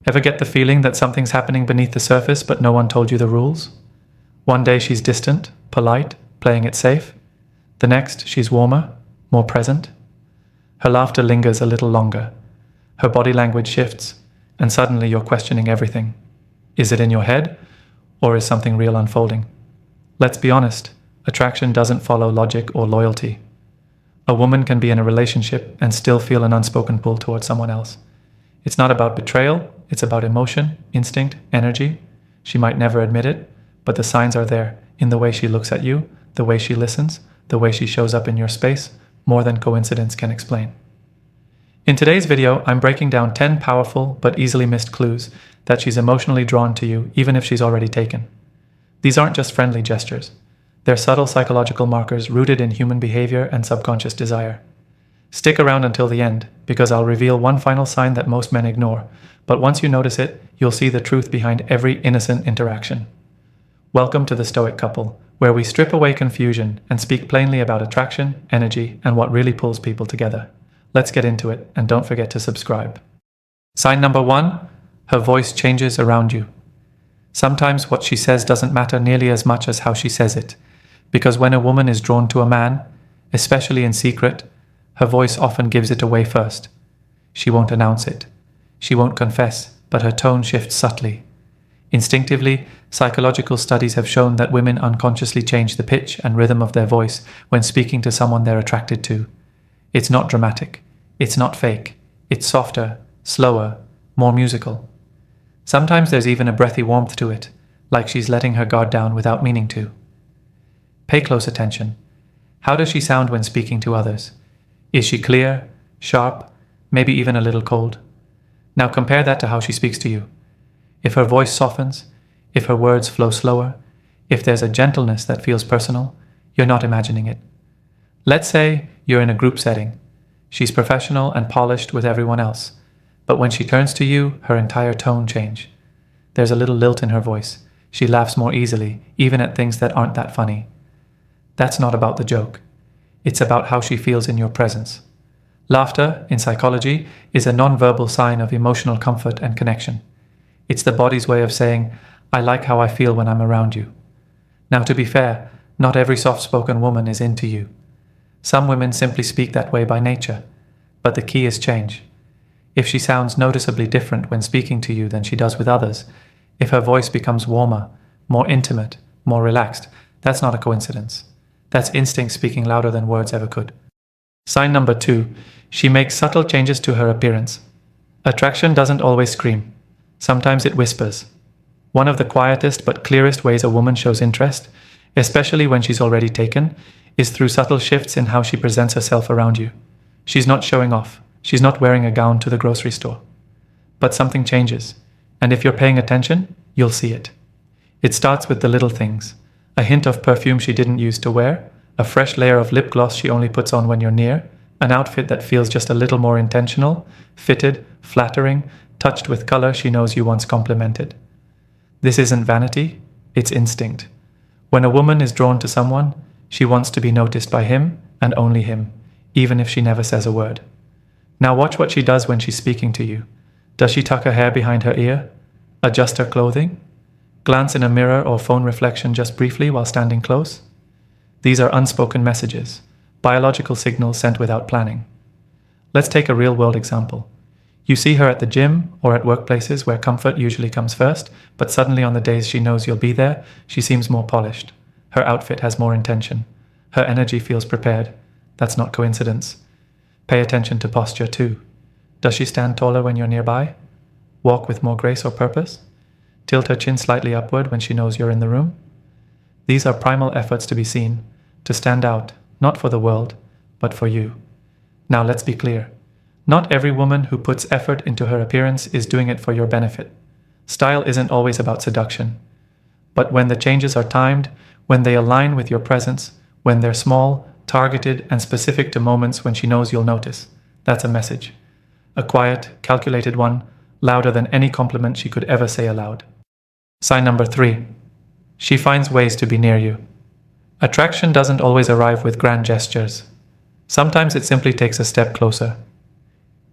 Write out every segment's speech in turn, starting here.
Ever get the feeling that something's happening beneath the surface but no one told you the rules? One day she's distant, polite, playing it safe. The next, she's warmer, more present. Her laughter lingers a little longer. Her body language shifts, and suddenly you're questioning everything. Is it in your head, or is something real unfolding? Let's be honest, attraction doesn't follow logic or loyalty. A woman can be in a relationship and still feel an unspoken pull towards someone else. It's not about betrayal, it's about emotion, instinct, energy. She might never admit it, but the signs are there in the way she looks at you, the way she listens, the way she shows up in your space, more than coincidence can explain. In today's video, I'm breaking down 10 powerful but easily missed clues that she's emotionally drawn to you even if she's already taken. These aren't just friendly gestures. They're subtle psychological markers rooted in human behavior and subconscious desire. Stick around until the end, because I'll reveal one final sign that most men ignore, but once you notice it, you'll see the truth behind every innocent interaction. Welcome to the Stoic Couple, where we strip away confusion and speak plainly about attraction, energy, and what really pulls people together. Let's get into it, and don't forget to subscribe. Sign number 1, her voice changes around you. Sometimes what she says doesn't matter nearly as much as how she says it, because when a woman is drawn to a man, especially in secret, her voice often gives it away first. She won't announce it. She won't confess, but her tone shifts subtly. Instinctively, psychological studies have shown that women unconsciously change the pitch and rhythm of their voice when speaking to someone they're attracted to. It's not dramatic. It's not fake. It's softer, slower, more musical. Sometimes there's even a breathy warmth to it, like she's letting her guard down without meaning to. Pay close attention. How does she sound when speaking to others? Is she clear, sharp, maybe even a little cold? Now compare that to how she speaks to you. If her voice softens, if her words flow slower, if there's a gentleness that feels personal, you're not imagining it. Let's say you're in a group setting. She's professional and polished with everyone else, but when she turns to you, her entire tone changes. There's a little lilt in her voice. She laughs more easily, even at things that aren't that funny. That's not about the joke. It's about how she feels in your presence. Laughter, in psychology, is a non-verbal sign of emotional comfort and connection. It's the body's way of saying, I like how I feel when I'm around you. Now, to be fair, not every soft-spoken woman is into you. Some women simply speak that way by nature, but the key is change. If she sounds noticeably different when speaking to you than she does with others, if her voice becomes warmer, more intimate, more relaxed, that's not a coincidence. That's instinct speaking louder than words ever could. Sign number 2, she makes subtle changes to her appearance. Attraction doesn't always scream. Sometimes it whispers. One of the quietest but clearest ways a woman shows interest, especially when she's already taken, is through subtle shifts in how she presents herself around you. She's not showing off. She's not wearing a gown to the grocery store. But something changes, and if you're paying attention, you'll see it. It starts with the little things. A hint of perfume she didn't use to wear, a fresh layer of lip gloss she only puts on when you're near, an outfit that feels just a little more intentional, fitted, flattering, touched with color she knows you once complimented. This isn't vanity, it's instinct. When a woman is drawn to someone, she wants to be noticed by him and only him, even if she never says a word. Now watch what she does when she's speaking to you. Does she tuck her hair behind her ear? Adjust her clothing? Glance in a mirror or phone reflection just briefly while standing close? These are unspoken messages, biological signals sent without planning. Let's take a real-world example. You see her at the gym or at workplaces where comfort usually comes first, but suddenly on the days she knows you'll be there, she seems more polished. Her outfit has more intention. Her energy feels prepared. That's not coincidence. Pay attention to posture too. Does she stand taller when you're nearby? Walk with more grace or purpose? Tilt her chin slightly upward when she knows you're in the room? These are primal efforts to be seen, to stand out, not for the world, but for you. Now let's be clear. Not every woman who puts effort into her appearance is doing it for your benefit. Style isn't always about seduction. But when the changes are timed, when they align with your presence, when they're small, targeted, and specific to moments when she knows you'll notice, that's a message. A quiet, calculated one, louder than any compliment she could ever say aloud. Sign number 3. She finds ways to be near you. Attraction doesn't always arrive with grand gestures. Sometimes it simply takes a step closer.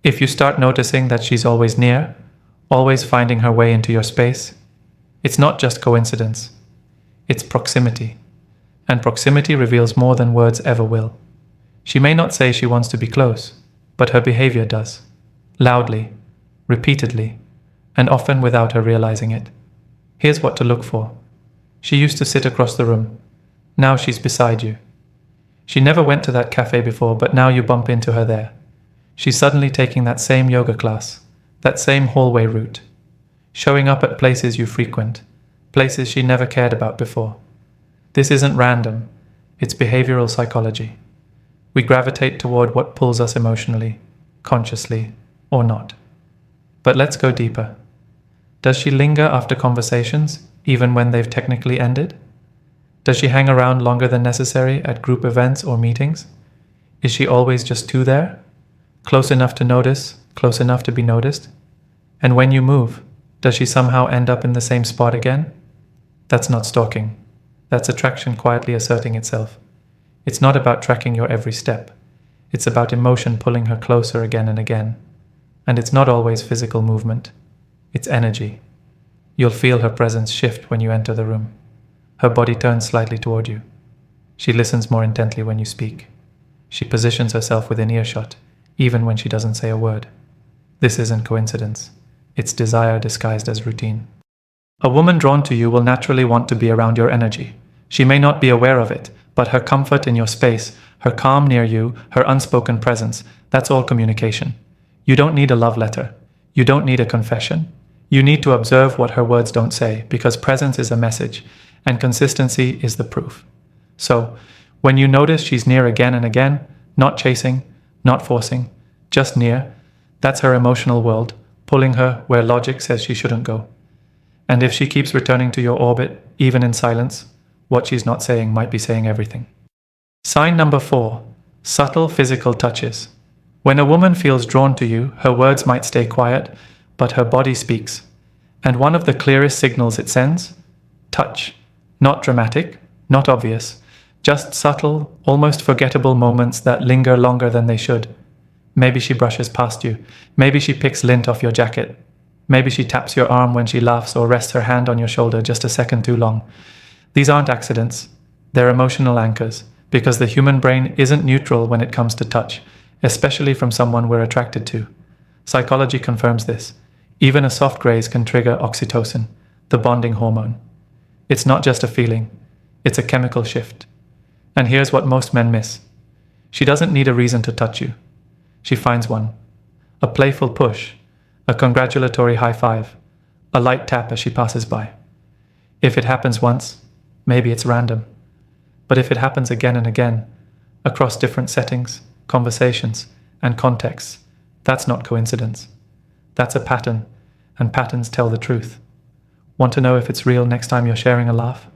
If you start noticing that she's always near, always finding her way into your space. It's not just coincidence, it's proximity. And proximity reveals more than words ever will. She may not say she wants to be close, but her behavior does. Loudly, repeatedly, and often without her realizing it. Here's what to look for. She used to sit across the room. Now she's beside you. She never went to that cafe before, but now you bump into her there. She's suddenly taking that same yoga class, that same hallway route, showing up at places you frequent, places she never cared about before. This isn't random, it's behavioral psychology. We gravitate toward what pulls us emotionally, consciously, or not. But let's go deeper. Does she linger after conversations, even when they've technically ended? Does she hang around longer than necessary at group events or meetings? Is she always just too there? Close enough to notice, close enough to be noticed? And when you move, does she somehow end up in the same spot again? That's not stalking. That's attraction quietly asserting itself. It's not about tracking your every step. It's about emotion pulling her closer again and again. And it's not always physical movement. It's energy. You'll feel her presence shift when you enter the room. Her body turns slightly toward you. She listens more intently when you speak. She positions herself within earshot, even when she doesn't say a word. This isn't coincidence. It's desire disguised as routine. A woman drawn to you will naturally want to be around your energy. She may not be aware of it, but her comfort in your space, her calm near you, her unspoken presence, that's all communication. You don't need a love letter. You don't need a confession. You need to observe what her words don't say, because presence is a message, and consistency is the proof. So, when you notice she's near again and again, not chasing, not forcing, just near, that's her emotional world, pulling her where logic says she shouldn't go. And if she keeps returning to your orbit, even in silence, what she's not saying might be saying everything. Sign number 4, subtle physical touches. When a woman feels drawn to you, her words might stay quiet, but her body speaks. And one of the clearest signals it sends? Touch. Not dramatic, not obvious, just subtle, almost forgettable moments that linger longer than they should. Maybe she brushes past you. Maybe she picks lint off your jacket. Maybe she taps your arm when she laughs or rests her hand on your shoulder just a second too long. These aren't accidents. They're emotional anchors, because the human brain isn't neutral when it comes to touch, especially from someone we're attracted to. Psychology confirms this. Even a soft graze can trigger oxytocin, the bonding hormone. It's not just a feeling, it's a chemical shift. And here's what most men miss. She doesn't need a reason to touch you. She finds one. A playful push, a congratulatory high five, a light tap as she passes by. If it happens once, maybe it's random. But if it happens again and again, across different settings, conversations, and contexts, that's not coincidence. That's a pattern, and patterns tell the truth. Want to know if it's real next time you're sharing a laugh?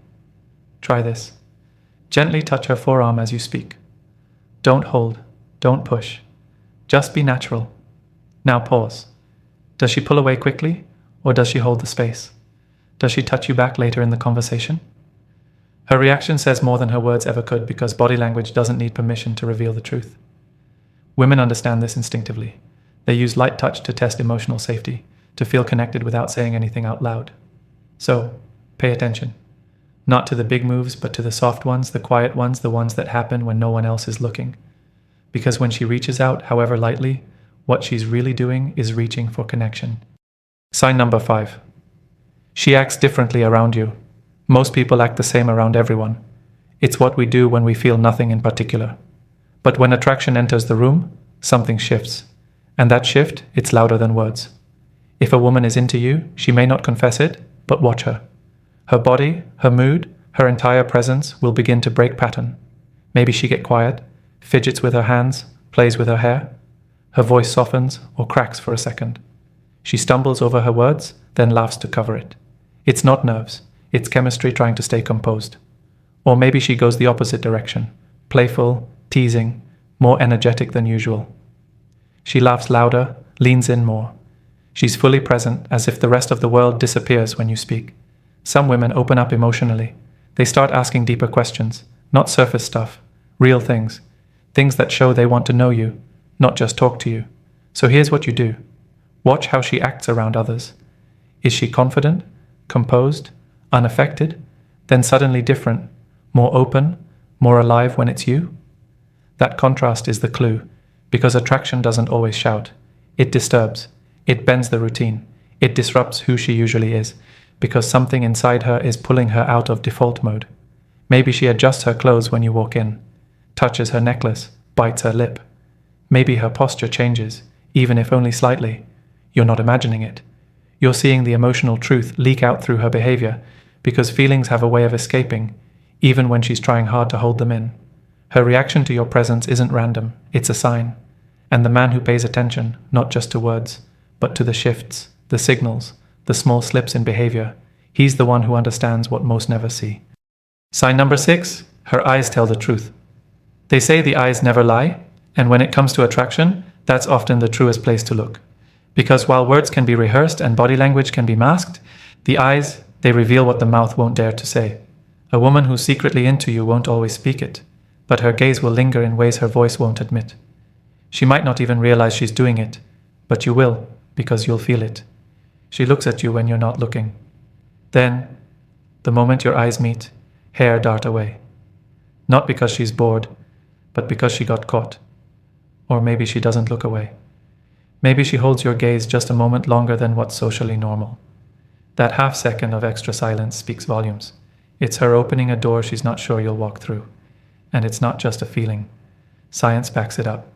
Try this. Gently touch her forearm as you speak. Don't hold, don't push. Just be natural. Now pause. Does she pull away quickly, or does she hold the space? Does she touch you back later in the conversation? Her reaction says more than her words ever could, because body language doesn't need permission to reveal the truth. Women understand this instinctively. They use light touch to test emotional safety, to feel connected without saying anything out loud. So, pay attention. Not to the big moves, but to the soft ones, the quiet ones, the ones that happen when no one else is looking. Because when she reaches out, however lightly, what she's really doing is reaching for connection. Sign number 5. She acts differently around you. Most people act the same around everyone. It's what we do when we feel nothing in particular. But when attraction enters the room, something shifts. And that shift, it's louder than words. If a woman is into you, she may not confess it, but watch her. Her body, her mood, her entire presence will begin to break pattern. Maybe she gets quiet, fidgets with her hands, plays with her hair. Her voice softens or cracks for a second. She stumbles over her words, then laughs to cover it. It's not nerves, it's chemistry trying to stay composed. Or maybe she goes the opposite direction, playful, teasing, more energetic than usual. She laughs louder, leans in more. She's fully present, as if the rest of the world disappears when you speak. Some women open up emotionally. They start asking deeper questions, not surface stuff, real things. Things that show they want to know you, not just talk to you. So here's what you do. Watch how she acts around others. Is she confident, composed, unaffected, then suddenly different, more open, more alive when it's you? That contrast is the clue, because attraction doesn't always shout. It disturbs. It bends the routine. It disrupts who she usually is, because something inside her is pulling her out of default mode. Maybe she adjusts her clothes when you walk in, touches her necklace, bites her lip. Maybe her posture changes, even if only slightly. You're not imagining it. You're seeing the emotional truth leak out through her behavior, because feelings have a way of escaping, even when she's trying hard to hold them in. Her reaction to your presence isn't random, it's a sign. And the man who pays attention, not just to words, but to the shifts, the signals, the small slips in behavior, he's the one who understands what most never see. Sign number 6, her eyes tell the truth. They say the eyes never lie, and when it comes to attraction, that's often the truest place to look. Because while words can be rehearsed and body language can be masked, the eyes, they reveal what the mouth won't dare to say. A woman who's secretly into you won't always speak it, but her gaze will linger in ways her voice won't admit. She might not even realize she's doing it, but you will, because you'll feel it. She looks at you when you're not looking. Then, the moment your eyes meet, hair dart away. Not because she's bored, but because she got caught. Or maybe she doesn't look away. Maybe she holds your gaze just a moment longer than what's socially normal. That half second of extra silence speaks volumes. It's her opening a door she's not sure you'll walk through. And it's not just a feeling. Science backs it up.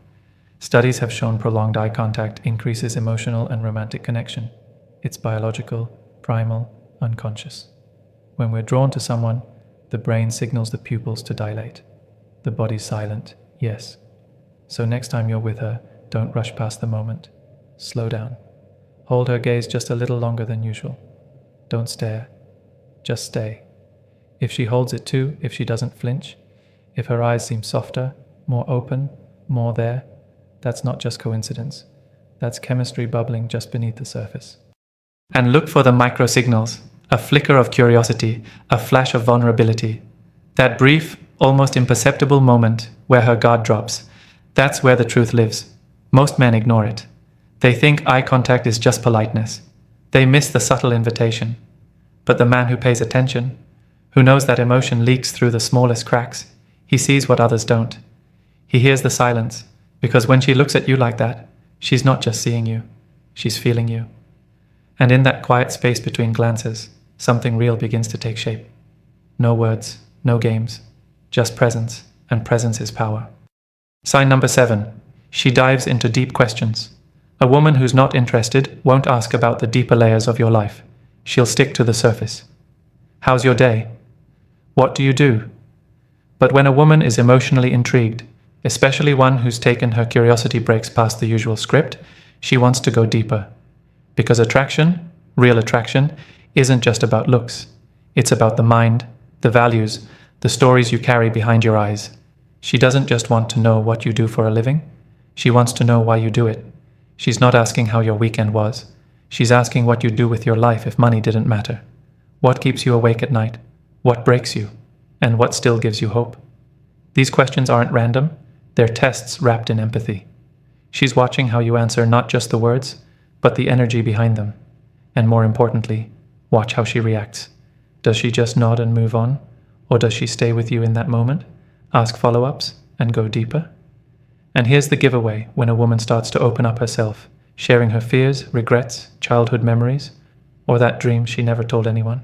Studies have shown prolonged eye contact increases emotional and romantic connection. It's biological, primal, unconscious. When we're drawn to someone, the brain signals the pupils to dilate. The body's silent, yes. So next time you're with her, don't rush past the moment. Slow down. Hold her gaze just a little longer than usual. Don't stare. Just stay. If she holds it too, if she doesn't flinch, if her eyes seem softer, more open, more there, that's not just coincidence. That's chemistry bubbling just beneath the surface. And look for the micro signals, a flicker of curiosity, a flash of vulnerability. That brief, almost imperceptible moment where her guard drops, that's where the truth lives. Most men ignore it. They think eye contact is just politeness. They miss the subtle invitation. But the man who pays attention, who knows that emotion leaks through the smallest cracks, he sees what others don't. He hears the silence, because when she looks at you like that, she's not just seeing you, she's feeling you. And in that quiet space between glances, something real begins to take shape. No words, no games, just presence, and presence is power. Sign number 7, she dives into deep questions. A woman who's not interested won't ask about the deeper layers of your life. She'll stick to the surface. How's your day? What do you do? But when a woman is emotionally intrigued, especially one who's taken her curiosity breaks past the usual script, she wants to go deeper. Because attraction, real attraction, isn't just about looks. It's about the mind, the values, the stories you carry behind your eyes. She doesn't just want to know what you do for a living. She wants to know why you do it. She's not asking how your weekend was. She's asking what you'd do with your life if money didn't matter. What keeps you awake at night? What breaks you? And what still gives you hope? These questions aren't random. They're tests wrapped in empathy. She's watching how you answer not just the words, but the energy behind them. And more importantly, watch how she reacts. Does she just nod and move on? Or does she stay with you in that moment, ask follow-ups, and go deeper? And here's the giveaway when a woman starts to open up herself, sharing her fears, regrets, childhood memories, or that dream she never told anyone.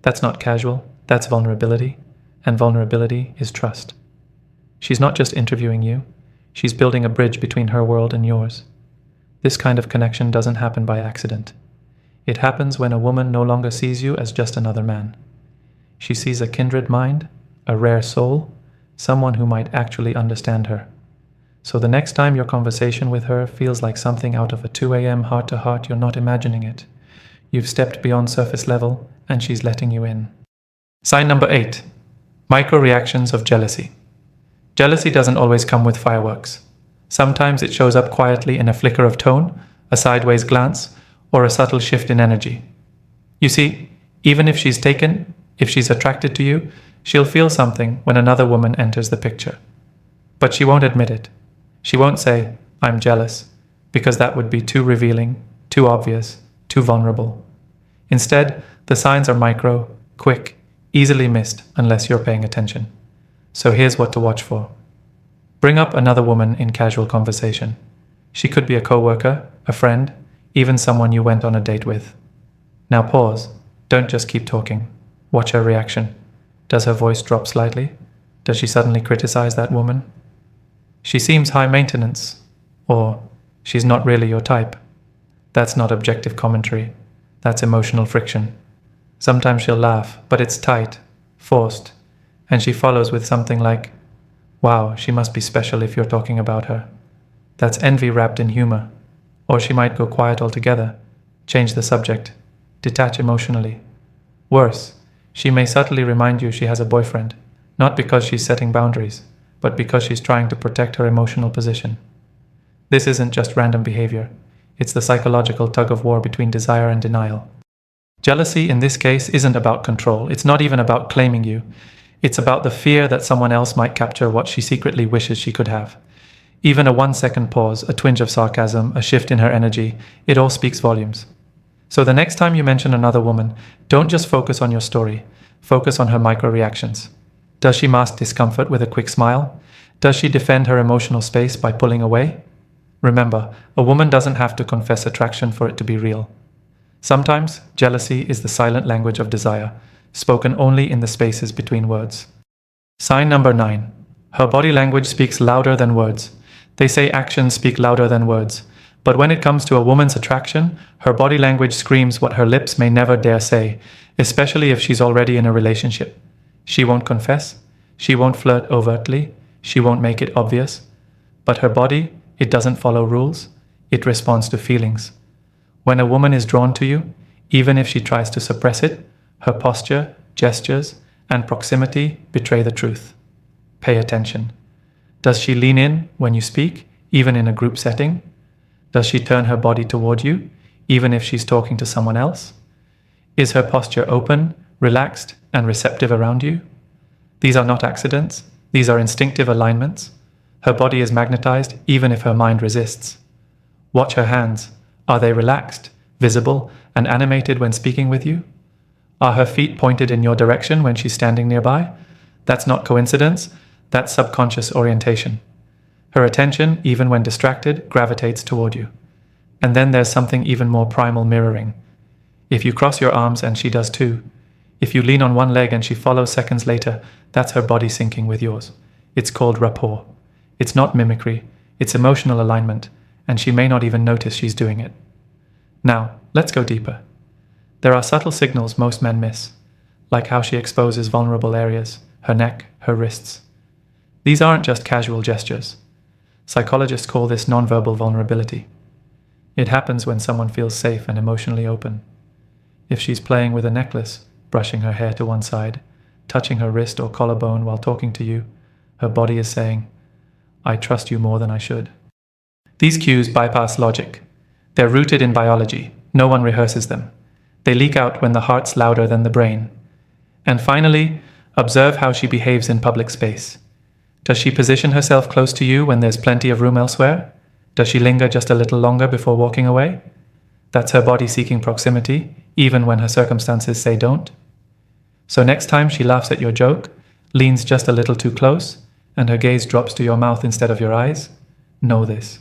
That's not casual, that's vulnerability, and vulnerability is trust. She's not just interviewing you, she's building a bridge between her world and yours. This kind of connection doesn't happen by accident. It happens when a woman no longer sees you as just another man. She sees a kindred mind, a rare soul, someone who might actually understand her. So the next time your conversation with her feels like something out of a 2 a.m. heart-to-heart, you're not imagining it. You've stepped beyond surface level, and she's letting you in. Sign number 8, micro-reactions of jealousy. Jealousy doesn't always come with fireworks. Sometimes it shows up quietly in a flicker of tone, a sideways glance, or a subtle shift in energy. You see, even if she's taken, if she's attracted to you, she'll feel something when another woman enters the picture. But she won't admit it. She won't say, "I'm jealous," because that would be too revealing, too obvious, too vulnerable. Instead, the signs are micro, quick, easily missed unless you're paying attention. So here's what to watch for. Bring up another woman in casual conversation. She could be a coworker, a friend, even someone you went on a date with. Now pause. Don't just keep talking. Watch her reaction. Does her voice drop slightly? Does she suddenly criticize that woman? She seems high maintenance. Or she's not really your type. That's not objective commentary. That's emotional friction. Sometimes she'll laugh, but it's tight, forced, and she follows with something like, "Wow, she must be special if you're talking about her." That's envy wrapped in humor. Or she might go quiet altogether, change the subject, detach emotionally. Worse, she may subtly remind you she has a boyfriend, not because she's setting boundaries, but because she's trying to protect her emotional position. This isn't just random behavior. It's the psychological tug-of-war between desire and denial. Jealousy, in this case, isn't about control. It's not even about claiming you. It's about the fear that someone else might capture what she secretly wishes she could have. Even a 1-second pause, a twinge of sarcasm, a shift in her energy, it all speaks volumes. So the next time you mention another woman, don't just focus on your story. Focus on her micro-reactions. Does she mask discomfort with a quick smile? Does she defend her emotional space by pulling away? Remember, a woman doesn't have to confess attraction for it to be real. Sometimes, jealousy is the silent language of desire, spoken only in the spaces between words. Sign number 9. Her body language speaks louder than words. They say actions speak louder than words. But when it comes to a woman's attraction, her body language screams what her lips may never dare say, especially if she's already in a relationship. She won't confess. She won't flirt overtly. She won't make it obvious. But her body, it doesn't follow rules. It responds to feelings. When a woman is drawn to you, even if she tries to suppress it, her posture, gestures, and proximity betray the truth. Pay attention. Does she lean in when you speak, even in a group setting? Does she turn her body toward you, even if she's talking to someone else? Is her posture open, relaxed, and receptive around you? These are not accidents. These are instinctive alignments. Her body is magnetized, even if her mind resists. Watch her hands. Are they relaxed, visible, and animated when speaking with you? Are her feet pointed in your direction when she's standing nearby? That's not coincidence. That's subconscious orientation. Her attention, even when distracted, gravitates toward you. And then there's something even more primal: mirroring. If you cross your arms and she does too, if you lean on one leg and she follows seconds later, that's her body syncing with yours. It's called rapport. It's not mimicry, it's emotional alignment, and she may not even notice she's doing it. Now, let's go deeper. There are subtle signals most men miss, like how she exposes vulnerable areas, her neck, her wrists. These aren't just casual gestures. Psychologists call this nonverbal vulnerability. It happens when someone feels safe and emotionally open. If she's playing with a necklace, brushing her hair to one side, touching her wrist or collarbone while talking to you, her body is saying, "I trust you more than I should." These cues bypass logic. They're rooted in biology. No one rehearses them. They leak out when the heart's louder than the brain. And finally, observe how she behaves in public space. Does she position herself close to you when there's plenty of room elsewhere? Does she linger just a little longer before walking away? That's her body seeking proximity, even when her circumstances say don't. So next time she laughs at your joke, leans just a little too close, and her gaze drops to your mouth instead of your eyes, know this.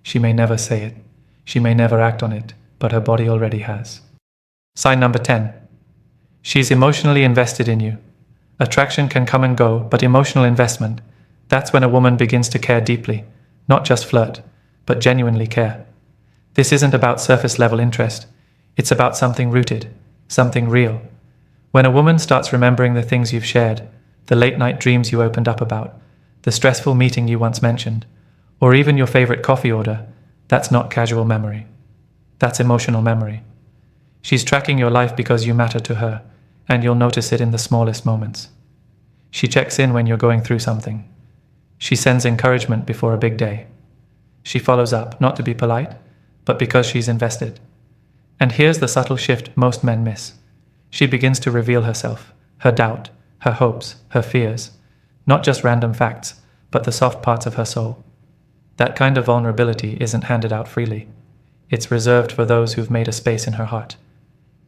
She may never say it. She may never act on it, but her body already has. Sign number 10. She's emotionally invested in you. Attraction can come and go, but emotional investment, that's when a woman begins to care deeply, not just flirt, but genuinely care. This isn't about surface-level interest. It's about something rooted, something real. When a woman starts remembering the things you've shared, the late-night dreams you opened up about, the stressful meeting you once mentioned, or even your favorite coffee order, that's not casual memory. That's emotional memory. She's tracking your life because you matter to her, and you'll notice it in the smallest moments. She checks in when you're going through something. She sends encouragement before a big day. She follows up, not to be polite, but because she's invested. And here's the subtle shift most men miss. She begins to reveal herself, her doubt, her hopes, her fears, not just random facts, but the soft parts of her soul. That kind of vulnerability isn't handed out freely. It's reserved for those who've made a space in her heart.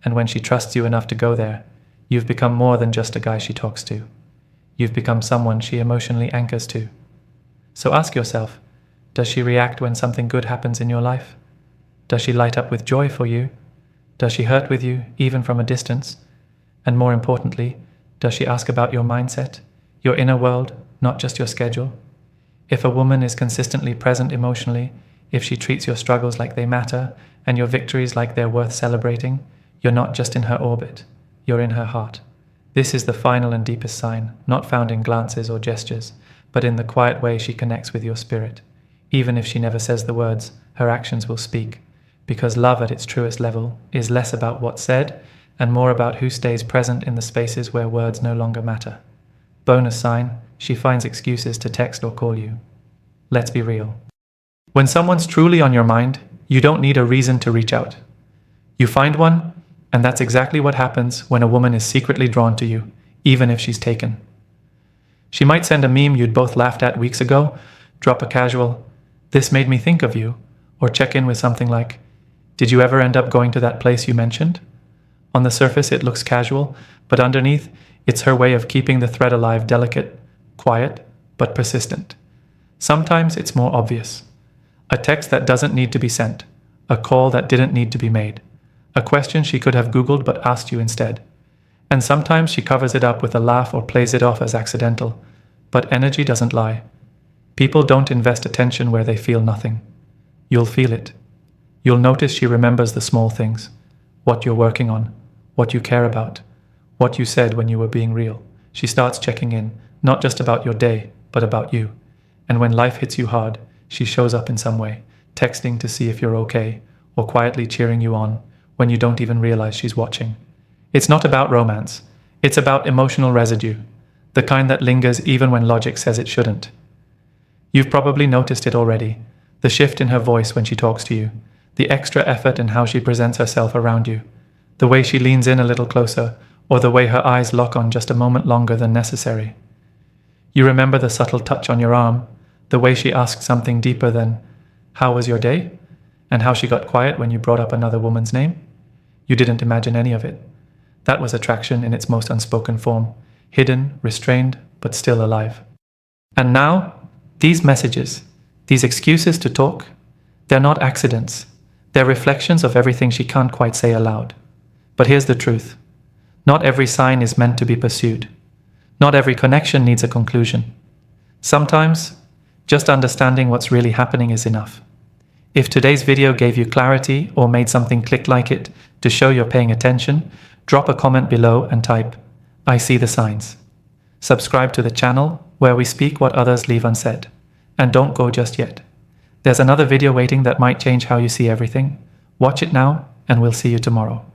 And when she trusts you enough to go there, you've become more than just a guy she talks to. You've become someone she emotionally anchors to. So ask yourself, does she react when something good happens in your life? Does she light up with joy for you? Does she hurt with you, even from a distance? And more importantly, does she ask about your mindset, your inner world, not just your schedule? If a woman is consistently present emotionally, if she treats your struggles like they matter and your victories like they're worth celebrating, you're not just in her orbit, you're in her heart. This is the final and deepest sign, not found in glances or gestures, but in the quiet way she connects with your spirit. Even if she never says the words, her actions will speak, because love at its truest level is less about what's said and more about who stays present in the spaces where words no longer matter. Bonus sign, she finds excuses to text or call you. Let's be real. When someone's truly on your mind, you don't need a reason to reach out. You find one, and that's exactly what happens when a woman is secretly drawn to you, even if she's taken. She might send a meme you'd both laughed at weeks ago, drop a casual, "This made me think of you," or check in with something like, "Did you ever end up going to that place you mentioned?" On the surface, it looks casual, but underneath, it's her way of keeping the thread alive, delicate, quiet, but persistent. Sometimes it's more obvious. A text that doesn't need to be sent, a call that didn't need to be made, a question she could have Googled but asked you instead. And sometimes she covers it up with a laugh or plays it off as accidental. But energy doesn't lie. People don't invest attention where they feel nothing. You'll feel it. You'll notice she remembers the small things, what you're working on, what you care about, what you said when you were being real. She starts checking in, not just about your day, but about you. And when life hits you hard, she shows up in some way, texting to see if you're okay, or quietly cheering you on when you don't even realize she's watching. It's not about romance. It's about emotional residue, the kind that lingers even when logic says it shouldn't. You've probably noticed it already, the shift in her voice when she talks to you, the extra effort in how she presents herself around you, the way she leans in a little closer, or the way her eyes lock on just a moment longer than necessary. You remember the subtle touch on your arm, the way she asked something deeper than, "How was your day?" and how she got quiet when you brought up another woman's name? You didn't imagine any of it. That was attraction in its most unspoken form, hidden, restrained, but still alive. And now, these messages, these excuses to talk, they're not accidents. They're reflections of everything she can't quite say aloud. But here's the truth. Not every sign is meant to be pursued. Not every connection needs a conclusion. Sometimes, just understanding what's really happening is enough. If today's video gave you clarity or made something click like it to show you're paying attention, drop a comment below and type, "I see the signs." Subscribe to the channel where we speak what others leave unsaid. And don't go just yet. There's another video waiting that might change how you see everything. Watch it now, and we'll see you tomorrow.